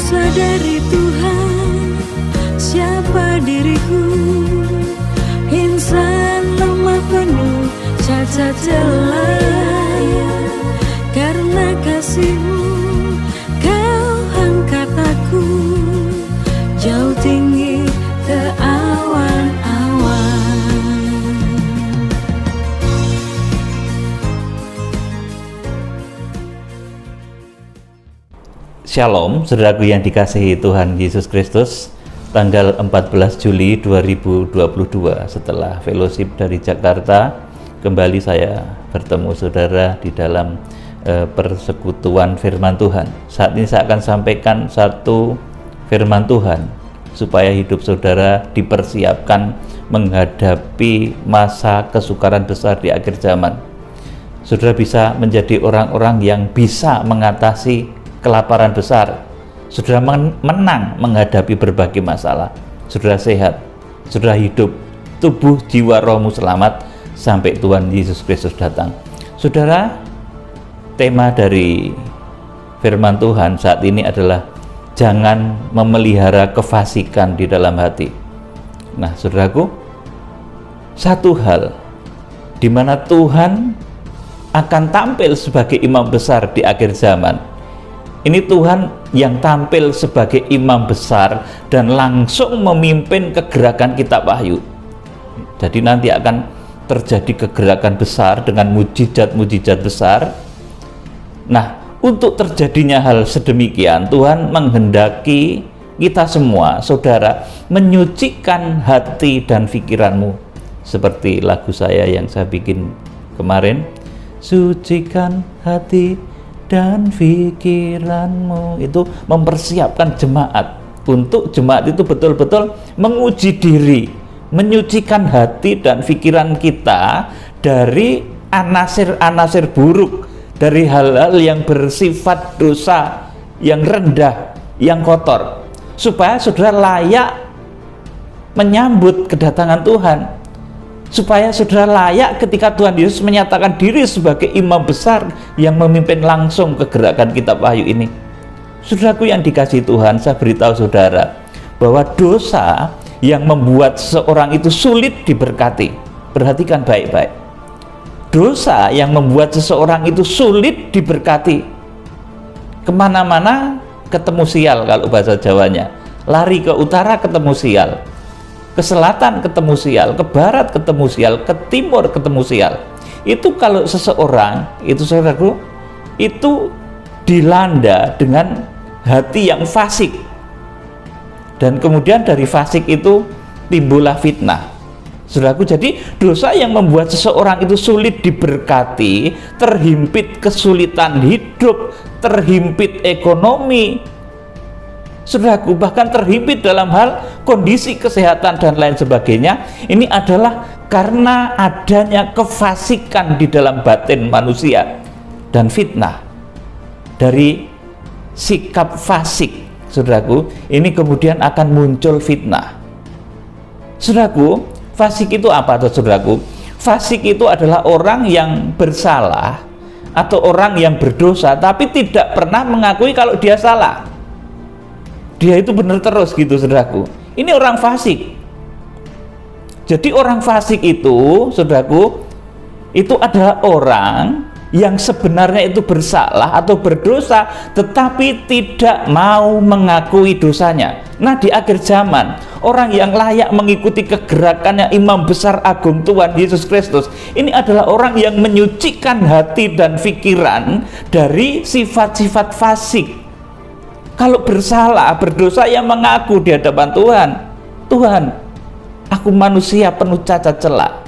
sadari Tuhan, siapa diriku, insan lemah penuh cacat celah. Karena kasih-Mu Kau angkat aku jauh tinggi ke awan-awan. Shalom, saudaraku yang dikasihi Tuhan Yesus Kristus. Tanggal 14 Juli 2022 setelah fellowship dari Jakarta, kembali saya bertemu saudara di dalam persekutuan firman Tuhan. Saat ini saya akan sampaikan satu firman Tuhan supaya hidup saudara dipersiapkan menghadapi masa kesukaran besar di akhir zaman. Saudara bisa menjadi orang-orang yang bisa mengatasi kelaparan besar. Saudara menang menghadapi berbagai masalah. Saudara sehat, saudara hidup, tubuh, jiwa, rohmu selamat sampai Tuhan Yesus Kristus datang. Saudara, tema dari firman Tuhan saat ini adalah jangan memelihara kefasikan di dalam hati. Nah, saudaraku, satu hal di mana Tuhan akan tampil sebagai imam besar di akhir zaman. Ini Tuhan yang tampil sebagai imam besar dan langsung memimpin kegerakan kitab Wahyu. Jadi nanti akan terjadi kegerakan besar dengan mujizat-mujizat besar. Nah, untuk terjadinya hal sedemikian, Tuhan menghendaki kita semua, saudara, menyucikan hati dan pikiranmu. Seperti lagu saya yang saya bikin kemarin, sucikan hati dan pikiranmu. Itu mempersiapkan jemaat, untuk jemaat itu betul-betul menguji diri, menyucikan hati dan pikiran kita dari anasir-anasir buruk, dari hal-hal yang bersifat dosa, yang rendah, yang kotor, supaya saudara layak menyambut kedatangan Tuhan, supaya saudara layak ketika Tuhan Yesus menyatakan diri sebagai imam besar yang memimpin langsung kegerakan kitab Wahyu ini. Saudaraku yang dikasihi Tuhan, saya beritahu saudara bahwa dosa yang membuat seseorang itu sulit diberkati. Perhatikan baik-baik. Dosa yang membuat seseorang itu sulit diberkati. Kemana-mana ketemu sial kalau bahasa Jawanya. Lari ke utara ketemu sial, ke selatan ketemu sial, ke barat ketemu sial, ke timur ketemu sial. Itu kalau seseorang itu, saudaraku, itu dilanda dengan hati yang fasik, dan kemudian dari fasik itu timbullah fitnah. Saudaraku, jadi dosa yang membuat seseorang itu sulit diberkati, terhimpit kesulitan hidup, terhimpit ekonomi, saudaraku, bahkan terhimpit dalam hal kondisi kesehatan dan lain sebagainya. Ini adalah karena adanya kefasikan di dalam batin manusia dan fitnah dari sikap fasik. Saudaraku, ini kemudian akan muncul fitnah. Saudaraku, fasik itu apa tuh, saudaraku? Fasik itu adalah orang yang bersalah atau orang yang berdosa tapi tidak pernah mengakui kalau dia salah. Dia itu benar terus gitu, saudaraku. Ini orang fasik. Jadi orang fasik itu, saudaraku, itu adalah orang yang sebenarnya itu bersalah atau berdosa tetapi tidak mau mengakui dosanya. Nah, di akhir zaman, orang yang layak mengikuti kegerakannya imam besar agung Tuhan Yesus Kristus ini adalah orang yang menyucikan hati dan pikiran dari sifat-sifat fasik. Kalau bersalah, berdosa, yang mengaku di hadapan Tuhan, Tuhan, aku manusia penuh cacat celah,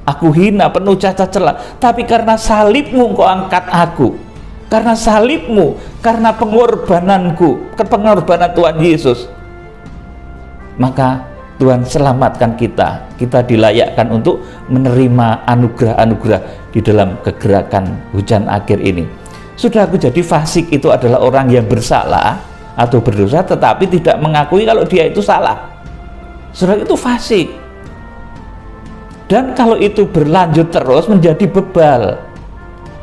aku hina, penuh cacat celah, tapi karena salib-Mu Engkau angkat aku, karena salib-Mu, karena pengorbananku, pengorbanan Tuhan Yesus, maka Tuhan selamatkan kita. Kita dilayakkan untuk menerima anugerah-anugerah di dalam kegerakan hujan akhir ini. Saudaraku, jadi fasik itu adalah orang yang bersalah atau berdosa tetapi tidak mengakui kalau dia itu salah. Saudara, itu fasik. Dan kalau itu berlanjut terus menjadi bebal.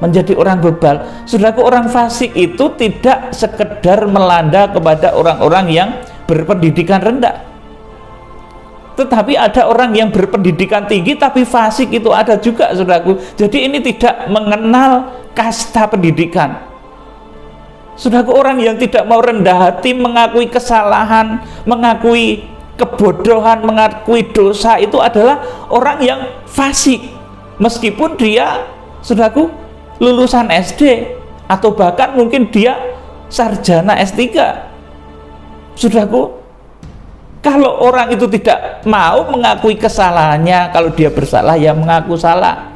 menjadi orang bebal. Saudaraku, orang fasik itu tidak sekedar melanda kepada orang-orang yang berpendidikan rendah, tetapi ada orang yang berpendidikan tinggi tapi fasik itu ada juga, saudaraku. Jadi ini tidak mengenal kasta pendidikan. Saudaraku, orang yang tidak mau rendah hati, mengakui kesalahan, mengakui kebodohan, mengakui dosa, itu adalah orang yang fasik, meskipun dia, saudaraku, lulusan SD atau bahkan mungkin dia sarjana S3. Saudaraku, kalau orang itu tidak mau mengakui kesalahannya, kalau dia bersalah ya mengaku salah.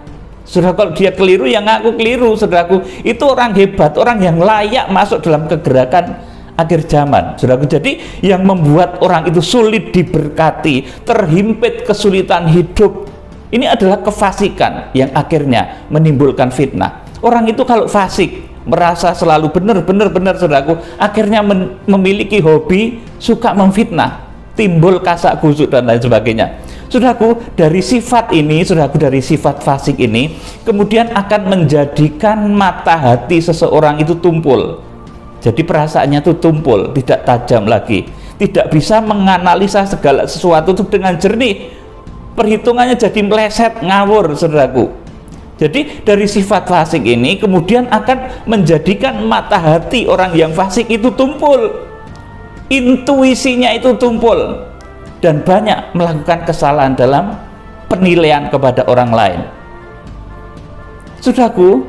Saudara, kalau dia keliru ya ngaku keliru. Saudaraku, itu orang hebat, orang yang layak masuk dalam kegerakan akhir zaman. Saudaraku, jadi yang membuat orang itu sulit diberkati, terhimpit kesulitan hidup, ini adalah kefasikan yang akhirnya menimbulkan fitnah. Orang itu kalau fasik, merasa selalu benar, saudaraku, akhirnya memiliki hobi suka memfitnah, timbul kasak kusuk dan lain sebagainya. Saudaraku, dari sifat ini, saudaraku, dari sifat fasik ini kemudian akan menjadikan mata hati seseorang itu tumpul. Jadi perasaannya itu tumpul, tidak tajam lagi, tidak bisa menganalisa segala sesuatu itu dengan jernih. Perhitungannya jadi meleset, ngawur, saudaraku. Jadi dari sifat fasik ini kemudian akan menjadikan mata hati orang yang fasik itu tumpul, intuisinya itu tumpul, dan banyak melakukan kesalahan dalam penilaian kepada orang lain. Saudaraku,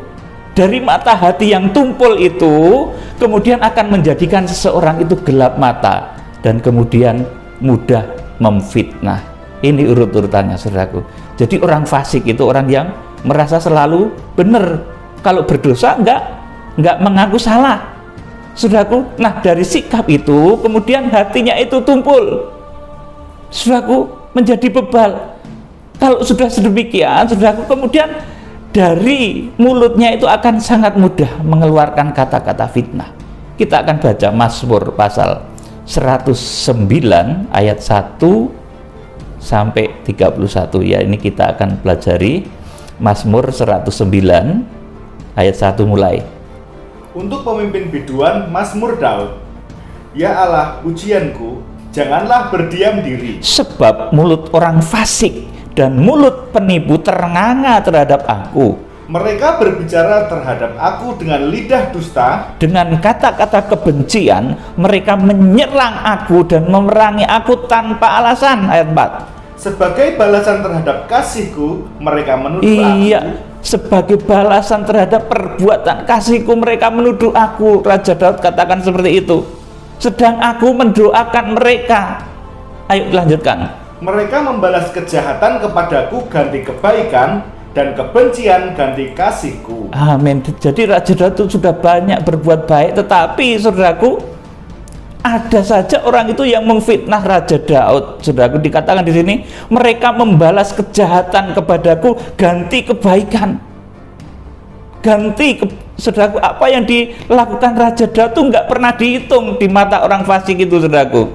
dari mata hati yang tumpul itu kemudian akan menjadikan seseorang itu gelap mata dan kemudian mudah memfitnah. Ini urut-urutannya, saudaraku. Jadi orang fasik itu orang yang merasa selalu benar, kalau berdosa enggak mengaku salah, saudaraku. Nah, dari sikap itu kemudian hatinya itu tumpul, saudaraku, menjadi bebal. Kalau sudah sedemikian, saudaraku, kemudian dari mulutnya itu akan sangat mudah mengeluarkan kata-kata fitnah. Kita akan baca Mazmur pasal 109 ayat 1 sampai 31 ya. Ini kita akan pelajari Mazmur 109 ayat 1 mulai. Untuk pemimpin biduan, Mazmur Daud. Ya Allah, pujianku, janganlah berdiam diri. Sebab mulut orang fasik dan mulut penipu ternganga terhadap aku. Mereka berbicara terhadap aku dengan lidah dusta. Dengan kata-kata kebencian mereka menyerang aku dan memerangi aku tanpa alasan. Ayat 4. Sebagai balasan terhadap kasihku, mereka menuduh iya, aku. Sebagai balasan terhadap perbuatan kasihku mereka menuduh aku. Raja Daud katakan seperti itu. Sedang aku mendoakan mereka. Ayo lanjutkan. Mereka membalas kejahatan kepadaku ganti kebaikan, dan kebencian ganti kasihku. Amin. Jadi Raja Daud itu sudah banyak berbuat baik, tetapi saudaraku, ada saja orang itu yang memfitnah Raja Daud. Saudaraku, dikatakan di sini mereka membalas kejahatan kepadaku ganti kebaikan. Saudaraku, apa yang dilakukan Raja Daud itu nggak pernah dihitung di mata orang fasik itu, saudaraku.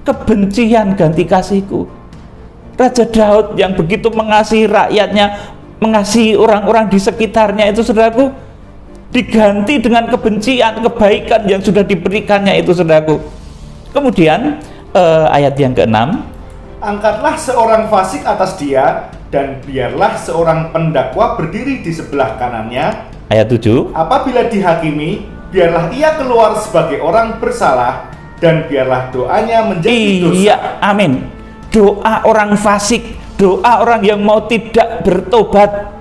Kebencian ganti kasihku. Raja Daud yang begitu mengasihi rakyatnya, mengasihi orang-orang di sekitarnya itu, saudaraku, diganti dengan kebencian kebaikan yang sudah diberikannya itu, saudaraku. Kemudian ayat yang ke-6. Angkatlah seorang fasik atas dia, dan biarlah seorang pendakwa berdiri di sebelah kanannya. Ayat 7. Apabila dihakimi, biarlah ia keluar sebagai orang bersalah, dan biarlah doanya menjadi dosa. Iya, amin. Doa orang fasik, doa orang yang mau tidak bertobat,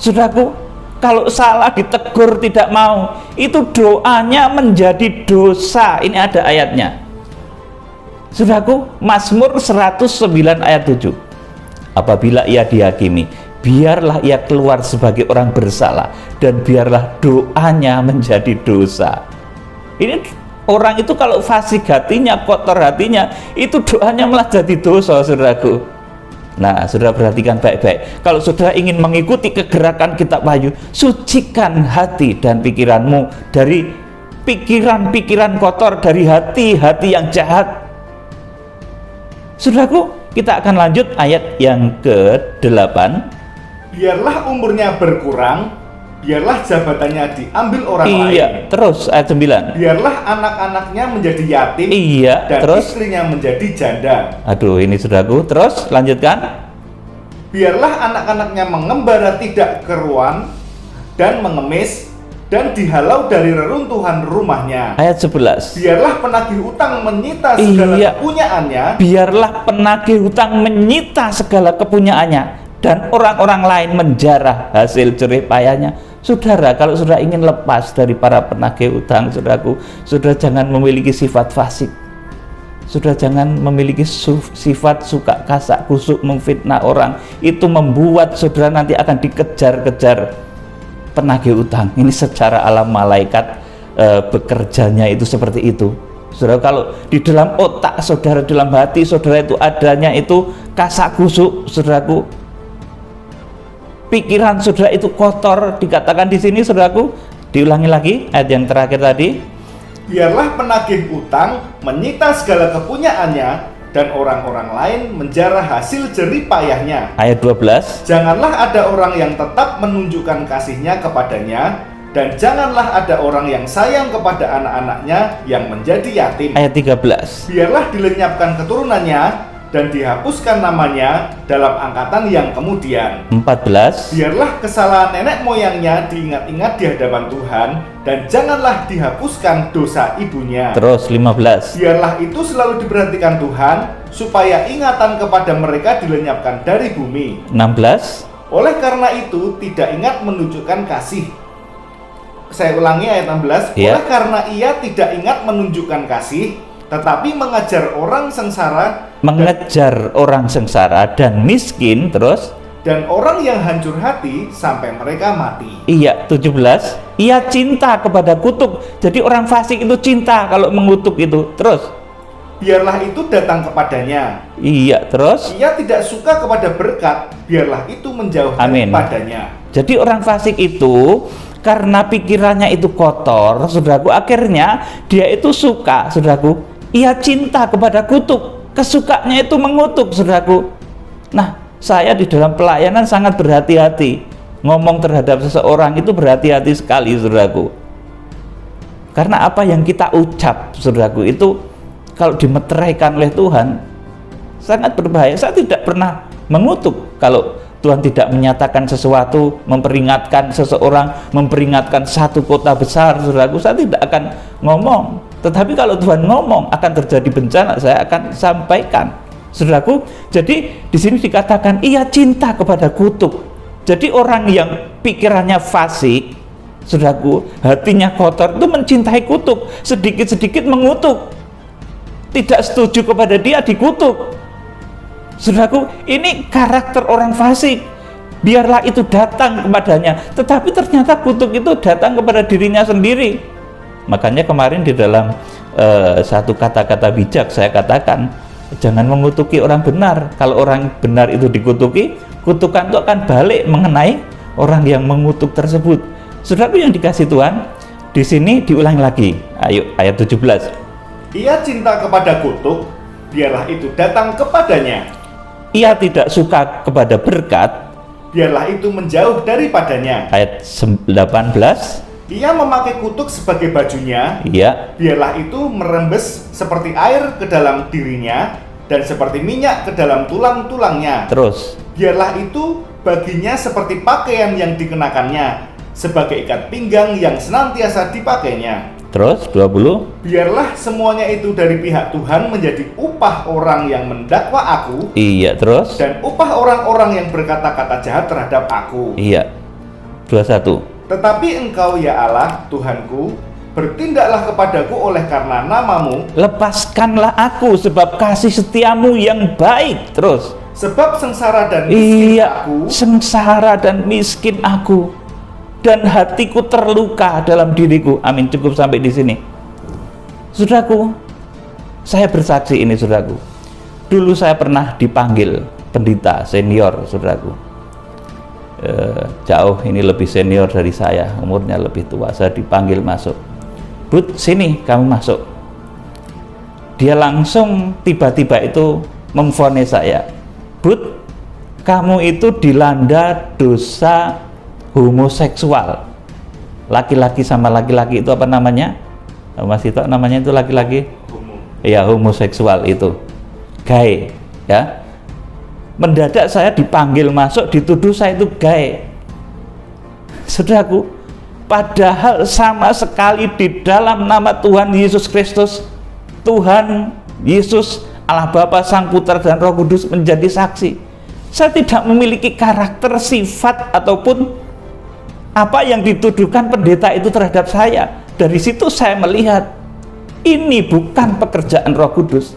saudaraku, kalau salah ditegur tidak mau, itu doanya menjadi dosa. Ini ada ayatnya, saudaraku. Mazmur 109 ayat 7. Apabila ia dihakimi, biarlah ia keluar sebagai orang bersalah, dan biarlah doanya menjadi dosa. Ini orang itu kalau fasik hatinya, kotor hatinya, itu doanya malah jadi dosa, saudaraku. Nah, saudara perhatikan baik-baik. Kalau saudara ingin mengikuti kegerakan kitab Wahyu, sucikan hati dan pikiranmu dari pikiran-pikiran kotor, dari hati-hati yang jahat. Saudaraku, kita akan lanjut ayat yang ke-8. Biarlah umurnya berkurang, biarlah jabatannya diambil orang lain. Terus ayat 9. Biarlah anak-anaknya menjadi yatim, dan terus istrinya menjadi janda. Aduh, ini saudaraku, terus lanjutkan. Biarlah anak-anaknya mengembara tidak keruan dan mengemis, dan dihalau dari reruntuhan rumahnya. Ayat 11. Biarlah penagih utang menyita segala kepunyaannya. Biarlah penagih utang menyita segala kepunyaannya, dan orang-orang lain menjarah hasil jerih payahnya. Saudara, kalau saudara ingin lepas dari para penagih utang, saudaraku, saudara jangan memiliki sifat fasik. Saudara jangan memiliki sifat suka kasak kusuk, memfitnah orang. Itu membuat saudara nanti akan dikejar-kejar penagih utang. Ini secara alam malaikat bekerjanya itu seperti itu. Saudara, kalau di dalam otak saudara, dalam hati saudara itu adanya itu kasak kusuk, saudaraku, pikiran saudara itu kotor, dikatakan di sini, saudaraku, diulangi lagi ayat yang terakhir tadi. Biarlah penagih utang menyita segala kepunyaannya, dan orang-orang lain menjarah hasil jerih payahnya. Ayat 12. Janganlah ada orang yang tetap menunjukkan kasihnya kepadanya, dan janganlah ada orang yang sayang kepada anak-anaknya yang menjadi yatim. Ayat 13. Biarlah dilenyapkan keturunannya, dan dihapuskan namanya dalam angkatan yang kemudian. 14. Biarlah kesalahan nenek moyangnya diingat-ingat di hadapan Tuhan, dan janganlah dihapuskan dosa ibunya. Terus 15. Biarlah itu selalu diperhatikan Tuhan, supaya ingatan kepada mereka dilenyapkan dari bumi. 16. Oleh karena itu tidak ingat menunjukkan kasih. Saya ulangi ayat 16. Oleh karena ia tidak ingat menunjukkan kasih, tetapi mengajar orang sengsara, dan miskin, terus, dan orang yang hancur hati sampai mereka mati. 17. Ia cinta kepada kutuk. Jadi orang fasik itu cinta kalau mengutuk itu. Terus, biarlah itu datang kepadanya. Terus, ia tidak suka kepada berkat, biarlah itu menjauh daripadanya. Jadi orang fasik itu karena pikirannya itu kotor, saudaraku, akhirnya dia itu suka, saudaraku, ia cinta kepada kutuk. Kesukanya itu mengutuk, saudaraku. Nah, saya di dalam pelayanan sangat berhati-hati ngomong terhadap seseorang, itu berhati-hati sekali, saudaraku. Karena apa yang kita ucap, saudaraku, itu kalau dimeteraikan oleh Tuhan sangat berbahaya. Saya tidak pernah mengutuk kalau Tuhan tidak menyatakan sesuatu, memperingatkan seseorang, memperingatkan satu kota besar, saudaraku, saya tidak akan ngomong. Tetapi kalau Tuhan ngomong akan terjadi bencana, saya akan sampaikan, saudaraku. Jadi di sini dikatakan ia cinta kepada kutuk. Jadi orang yang pikirannya fasik, saudaraku, hatinya kotor, itu mencintai kutuk, sedikit-sedikit mengutuk, tidak setuju kepada dia dikutuk. Saudaraku, ini karakter orang fasik. Biarlah itu datang kepadanya, tetapi ternyata kutuk itu datang kepada dirinya sendiri. Makanya kemarin di dalam satu kata-kata bijak saya katakan, jangan mengutuki orang benar. Kalau orang benar itu dikutuki, kutukan itu akan balik mengenai orang yang mengutuk tersebut. Saudaraku yang dikasih Tuhan, di sini diulang lagi. Ayo, ayat 17. Ia cinta kepada kutuk, biarlah itu datang kepadanya. Ia tidak suka kepada berkat, biarlah itu menjauh daripadanya. Ayat 18. Ia memakai kutuk sebagai bajunya, biarlah itu merembes seperti air ke dalam dirinya, dan seperti minyak ke dalam tulang-tulangnya. Terus, biarlah itu baginya seperti pakaian yang dikenakannya, sebagai ikat pinggang yang senantiasa dipakainya. Terus 20. Biarlah semuanya itu dari pihak Tuhan menjadi upah orang yang mendakwa aku. Terus. Dan upah orang-orang yang berkata-kata jahat terhadap aku. 21. Tetapi engkau ya Allah, Tuhanku, bertindaklah kepadaku oleh karena namamu. Lepaskanlah aku sebab kasih setiamu yang baik. Terus. Sebab sengsara dan miskin aku. Sengsara dan miskin aku, dan hatiku terluka dalam diriku. Amin. Cukup sampai di sini. Saudaraku, saya bersaksi ini, saudaraku. Dulu saya pernah dipanggil pendeta senior, saudaraku. Jauh ini lebih senior dari saya, umurnya lebih tua. Saya dipanggil masuk. Bud, sini kamu masuk. Dia langsung tiba-tiba itu memvonis saya. Bud, kamu itu dilanda dosa homoseksual. Laki-laki sama laki-laki itu apa namanya? Mas Tito, namanya itu laki-laki? Ya, homoseksual itu. Gay, ya. Mendadak saya dipanggil masuk, dituduh saya itu gay. Saudaraku, padahal sama sekali di dalam nama Tuhan Yesus Kristus, Tuhan Yesus Allah Bapa, Sang Putra dan Roh Kudus menjadi saksi, saya tidak memiliki karakter, sifat ataupun apa yang dituduhkan pendeta itu terhadap saya. Dari situ saya melihat ini bukan pekerjaan Roh Kudus,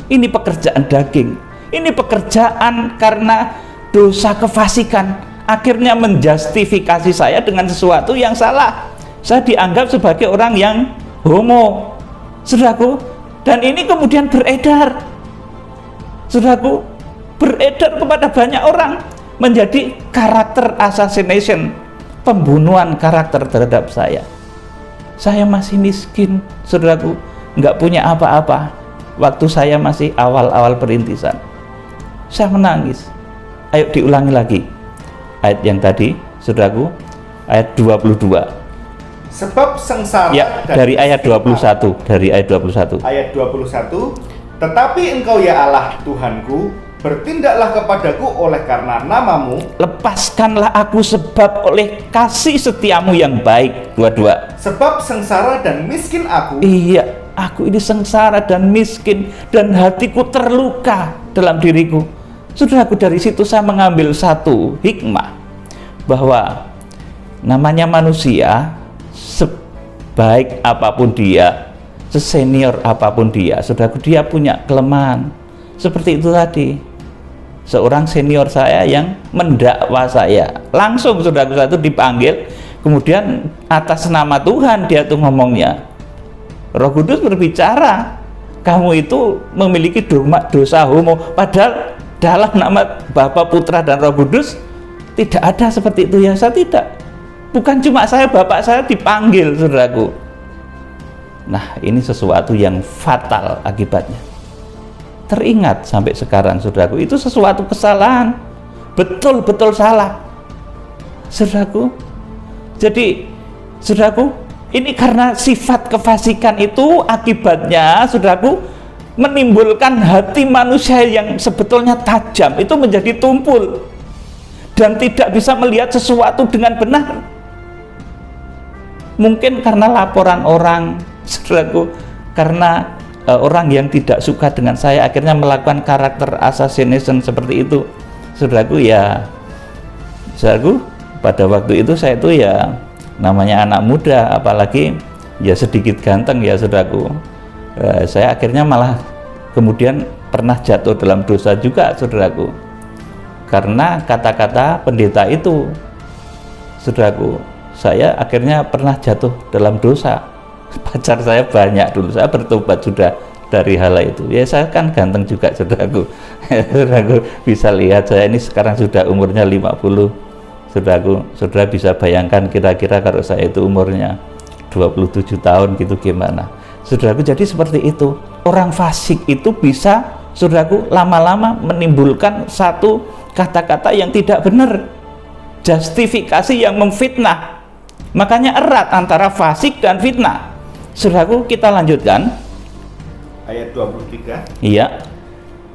ini pekerjaan daging, ini pekerjaan karena dosa kefasikan akhirnya menjustifikasi saya dengan sesuatu yang salah. Saya dianggap sebagai orang yang homo, saudaraku, dan ini kemudian beredar, saudaraku, beredar kepada banyak orang, menjadi karakter assassination, pembunuhan karakter terhadap saya. Saya masih miskin, saudaraku, nggak punya apa-apa. Waktu saya masih awal-awal perintisan, saya menangis. Ayo diulangi lagi ayat yang tadi, saudaraku, ayat 22. Sebab sengsara ya, dari ayat 21, dari ayat 21. Ayat 21, tetapi engkau ya Allah Tuhanku, bertindaklah kepadaku oleh karena namamu. Lepaskanlah aku sebab oleh kasih setiamu yang baik. 22. Sebab sengsara dan miskin aku. Iya, aku ini sengsara dan miskin, dan hatiku terluka dalam diriku. Saudaraku, dari situ saya mengambil satu hikmah, bahwa namanya manusia, sebaik apapun dia, sesenior apapun dia, saudaraku, dia punya kelemahan. Seperti itu tadi, seorang senior saya yang mendakwa saya, langsung saudaraku, saya itu dipanggil, kemudian atas nama Tuhan dia tuh ngomongnya, Roh Kudus berbicara, kamu itu memiliki dosa homo, padahal dalam nama Bapa, Putra dan Roh Kudus tidak ada seperti itu. Ya, saya tidak. Bukan cuma saya, bapak saya dipanggil, saudaraku. Nah, ini sesuatu yang fatal akibatnya. Teringat sampai sekarang, saudaraku, itu sesuatu kesalahan, betul-betul salah, saudaraku. Jadi, saudaraku, ini karena sifat kefasikan itu akibatnya, saudaraku, menimbulkan hati manusia yang sebetulnya tajam itu menjadi tumpul dan tidak bisa melihat sesuatu dengan benar. Mungkin karena laporan orang, saudaraku, karena orang yang tidak suka dengan saya akhirnya melakukan karakter assassination seperti itu, saudaraku. Ya, saudaraku, pada waktu itu saya itu ya namanya anak muda, apalagi ya sedikit ganteng ya, saudaraku. Saya akhirnya malah kemudian pernah jatuh dalam dosa juga, saudaraku, karena kata-kata pendeta itu, saudaraku. Saya akhirnya pernah jatuh dalam dosa. Pacar saya banyak dulu, saya bertobat sudah dari hal itu. Ya, saya kan ganteng juga, saudaraku. Saudaraku bisa lihat saya ini sekarang sudah umurnya 50, saudaraku. Saudara bisa bayangkan kira-kira kalau saya itu umurnya 27 tahun gitu gimana, saudaraku. Jadi seperti itu, orang fasik itu bisa, saudaraku, lama-lama menimbulkan satu kata-kata yang tidak benar, justifikasi yang memfitnah. Makanya erat antara fasik dan fitnah, saudaraku. Kita lanjutkan ayat 23. Iya.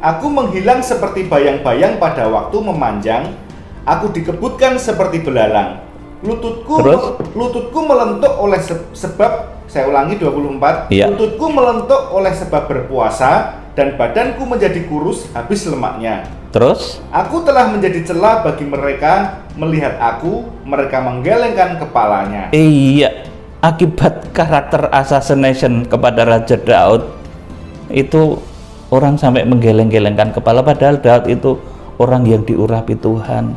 Aku menghilang seperti bayang-bayang pada waktu memanjang, aku dikebutkan seperti belalang. Lututku melentuk oleh sebab, saya ulangi 24. Iya. Lututku melentuk oleh sebab berpuasa, dan badanku menjadi kurus habis lemaknya. Terus, aku telah menjadi celah bagi mereka melihat aku, mereka menggelengkan kepalanya. Iya, akibat karakter assassination kepada Raja Daud itu orang sampai menggeleng-gelengkan kepala, padahal Daud itu orang yang diurapi Tuhan,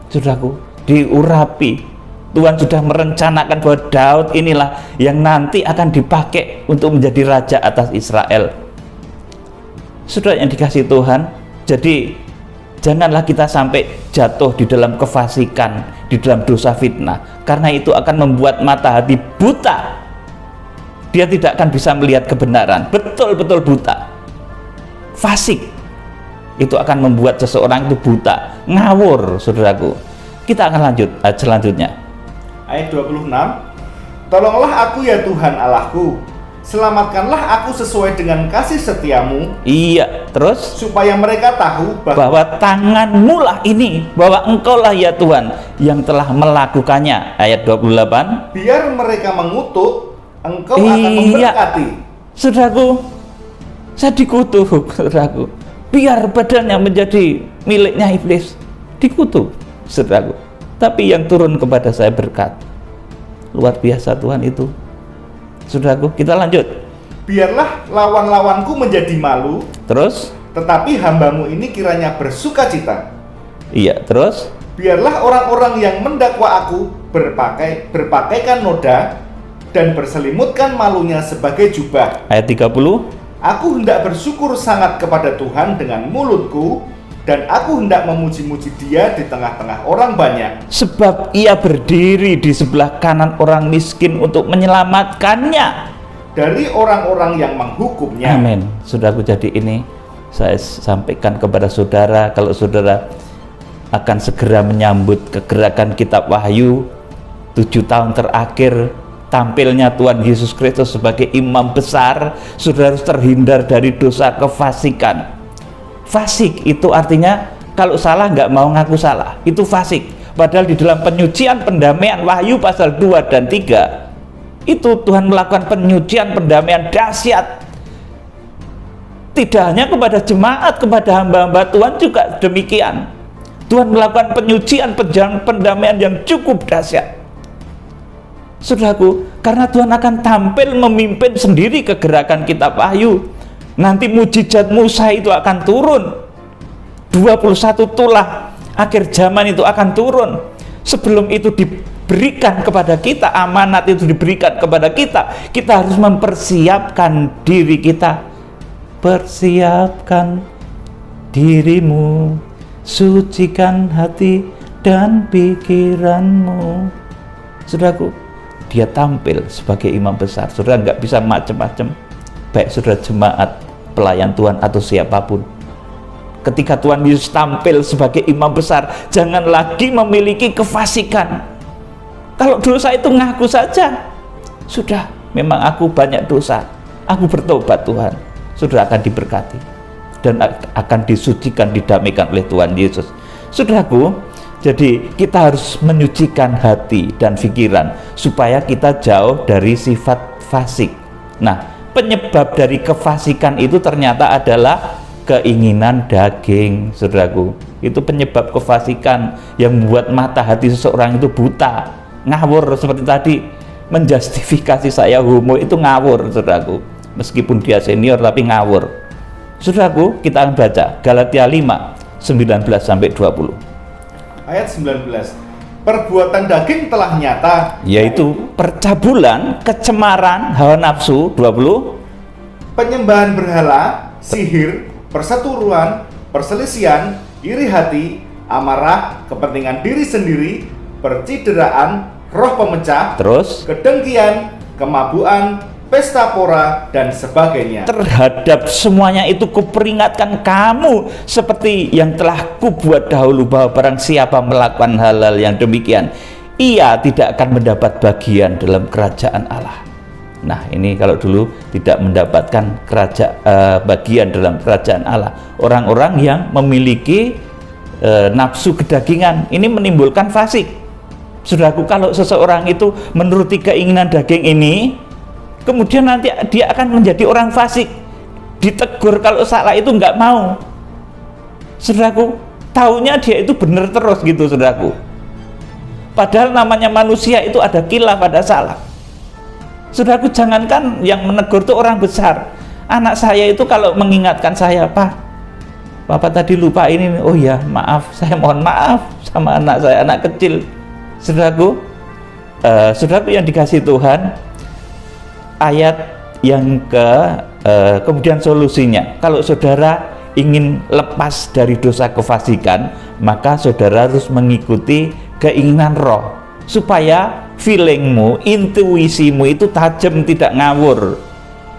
saudaraku, diurapi. Tuhan sudah merencanakan bahwa Daud inilah yang nanti akan dipakai untuk menjadi raja atas Israel. Saudara yang dikasihi Tuhan, jadi janganlah kita sampai jatuh di dalam kefasikan, di dalam dosa fitnah, karena itu akan membuat mata hati buta. Dia tidak akan bisa melihat kebenaran, betul-betul buta, fasik. itu akan membuat seseorang itu buta, ngawur, saudaraku. Kita akan lanjut ayat selanjutnya. Ayat 26. Tolonglah aku ya Tuhan Allahku, selamatkanlah aku sesuai dengan kasih setiamu. Iya, terus Supaya mereka tahu bahwa tanganmu lah ini, bahwa engkau lah ya Tuhan yang telah melakukannya. Ayat 28. biar mereka mengutuk, engkau akan memberkati. Saudaraku, saya dikutuk, saudaraku. Biar badannya menjadi miliknya iblis, dikutuk, saudaraku. Tapi yang turun kepada saya berkat. Luar biasa Tuhan itu. Saudaraku, kita lanjut. Biarlah lawan-lawanku menjadi malu, Terus, tetapi hambamu ini kiranya bersukacita. iya, terus. Biarlah orang-orang yang mendakwa aku berpakaikan noda dan berselimutkan malunya sebagai jubah. Ayat 30. Aku hendak bersyukur sangat kepada Tuhan dengan mulutku, dan aku hendak memuji-muji Dia di tengah-tengah orang banyak. Sebab ia berdiri di sebelah kanan orang miskin untuk menyelamatkannya Dari orang-orang yang menghukumnya. Amin. Saudaraku, jadi ini saya sampaikan kepada saudara, kalau saudara akan segera menyambut kegerakan kitab Wahyu 7 tahun terakhir, tampilnya Tuhan Yesus Kristus sebagai imam besar, saudara harus terhindar dari dosa kefasikan. Fasik itu artinya kalau salah nggak mau ngaku salah, itu fasik. Padahal di dalam penyucian pendamaian Wahyu pasal 2 dan 3 itu Tuhan melakukan penyucian pendamaian dahsyat. Tidak hanya kepada jemaat, kepada hamba-hamba Tuhan juga demikian. Tuhan melakukan penyucian pendamaian yang cukup dahsyat. Saudaraku, karena Tuhan akan tampil memimpin sendiri kegerakan kitab Wahyu. Nanti mujizat Musa itu akan turun. 21 tulah akhir zaman itu akan turun. Sebelum itu diberikan kepada kita, amanat itu diberikan kepada kita, kita harus mempersiapkan diri kita. Persiapkan dirimu, sucikan hati dan pikiranmu. Saudaraku, dia tampil sebagai imam besar. Saudara nggak bisa macam-macam, baik saudara jemaat, pelayan Tuhan atau siapapun. Ketika Tuhan Yesus tampil sebagai imam besar, jangan lagi memiliki kefasikan. Kalau dosa itu ngaku saja, sudah, memang aku banyak dosa, aku bertobat Tuhan, sudah akan diberkati dan akan disucikan, didamaikan oleh Tuhan Yesus. Saudaraku, jadi kita harus menyucikan hati dan pikiran supaya kita jauh dari sifat fasik. Nah, penyebab dari kefasikan itu ternyata adalah keinginan daging, saudaraku. Itu penyebab kefasikan yang membuat mata hati seseorang itu buta, ngawur. Seperti tadi, menjustifikasi saya homo itu ngawur, saudaraku. Meskipun dia senior tapi ngawur. Saudaraku, kita akan baca Galatia 5, 19-20. Ayat 19. Perbuatan daging telah nyata, yaitu percabulan, kecemaran, hawa nafsu. 20. penyembahan berhala, sihir, perseteruan, perselisihan, iri hati, amarah, kepentingan diri sendiri, percideraan, roh pemecah, Terus kedengkian, kemabuan, pesta pora, dan sebagainya. terhadap semuanya itu kuperingatkan kamu seperti yang telah kubuat dahulu, bahwa barang siapa melakukan hal-hal yang demikian, ia tidak akan mendapat bagian dalam kerajaan Allah. Nah, ini kalau dulu tidak mendapatkan bagian dalam kerajaan Allah, orang-orang yang memiliki nafsu kedagingan, ini menimbulkan fasik. Saudaraku, kalau seseorang itu menuruti keinginan daging ini, kemudian nanti dia akan menjadi orang fasik. Ditegur kalau salah itu nggak mau. Saudaraku, taunya dia itu benar terus gitu, saudaraku. Padahal namanya manusia itu ada khilaf, ada salah. Saudaraku, jangankan yang menegur itu orang besar. Anak saya itu kalau mengingatkan saya, Pak, Bapak tadi lupa ini. Oh ya, maaf, saya mohon maaf sama anak saya, anak kecil. Saudaraku, saudaraku yang dikasihi Tuhan, ayat yang kemudian solusinya, kalau saudara ingin lepas dari dosa kefasikan, maka saudara harus mengikuti keinginan roh, supaya feelingmu, intuisimu itu tajam, tidak ngawur.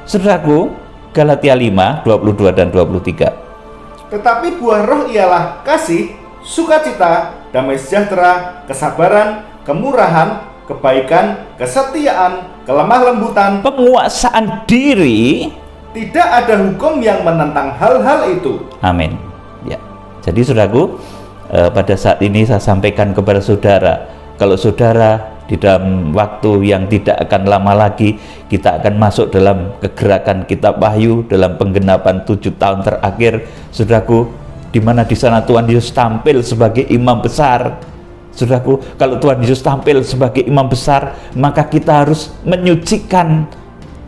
Saudaraku, Galatia 5, 22 dan 23. Tetapi buah roh ialah kasih, sukacita, damai sejahtera, kesabaran, kemurahan, kebaikan, kesetiaan, kelemah lembutan, penguasaan diri. Tidak ada hukum yang menentang hal-hal itu. Amin. Ya. Jadi saudaraku, pada saat ini saya sampaikan kepada saudara, kalau saudara di dalam waktu yang tidak akan lama lagi kita akan masuk dalam kegerakan Kitab Wahyu dalam penggenapan 7 tahun terakhir, saudaraku, di mana di sana Tuhan Yesus tampil sebagai imam besar. Saudaraku, kalau Tuhan Yesus tampil sebagai imam besar, maka kita harus menyucikan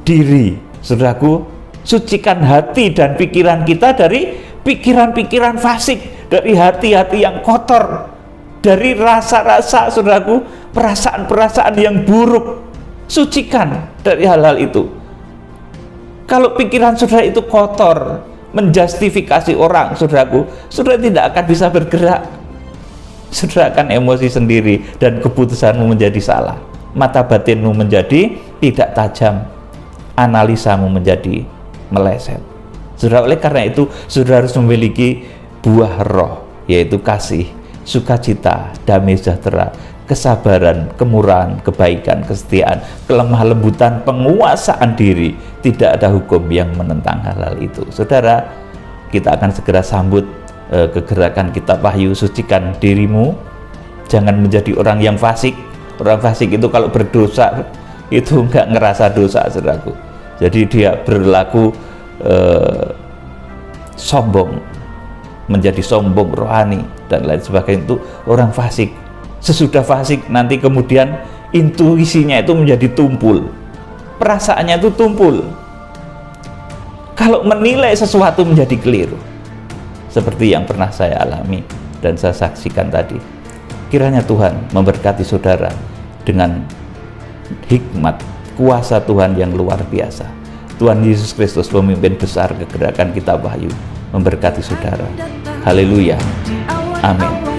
diri. Saudaraku, sucikan hati dan pikiran kita dari pikiran-pikiran fasik, dari hati-hati yang kotor, dari rasa-rasa, saudaraku, perasaan-perasaan yang buruk. Sucikan dari hal-hal itu. Kalau pikiran saudara itu kotor, menjustifikasi orang, saudaraku, saudara tidak akan bisa bergerak. Saudara akan emosi sendiri dan keputusanmu menjadi salah. Mata batinmu menjadi tidak tajam, analisamu menjadi meleset. Saudara, oleh karena itu saudara harus memiliki buah roh, yaitu kasih, sukacita, damai sejahtera, kesabaran, kemurahan, kebaikan, kesetiaan, kelemah lembutan, penguasaan diri. Tidak ada hukum yang menentang hal-hal itu. Saudara, kita akan segera sambut kegerakan Kitab Wahyu. Sucikan dirimu, jangan menjadi orang yang fasik. Orang fasik itu kalau berdosa itu enggak ngerasa dosa, saudaraku. Jadi dia berlaku sombong, menjadi sombong rohani dan lain sebagainya. Itu orang fasik. Sesudah fasik nanti kemudian intuisinya itu menjadi tumpul, perasaannya itu tumpul. Kalau menilai sesuatu menjadi keliru, seperti yang pernah saya alami dan saya saksikan tadi. Kiranya Tuhan memberkati saudara dengan hikmat kuasa Tuhan yang luar biasa. Tuhan Yesus Kristus, pemimpin besar kegerakan Kitab Wahyu, memberkati saudara. Haleluya. Amin.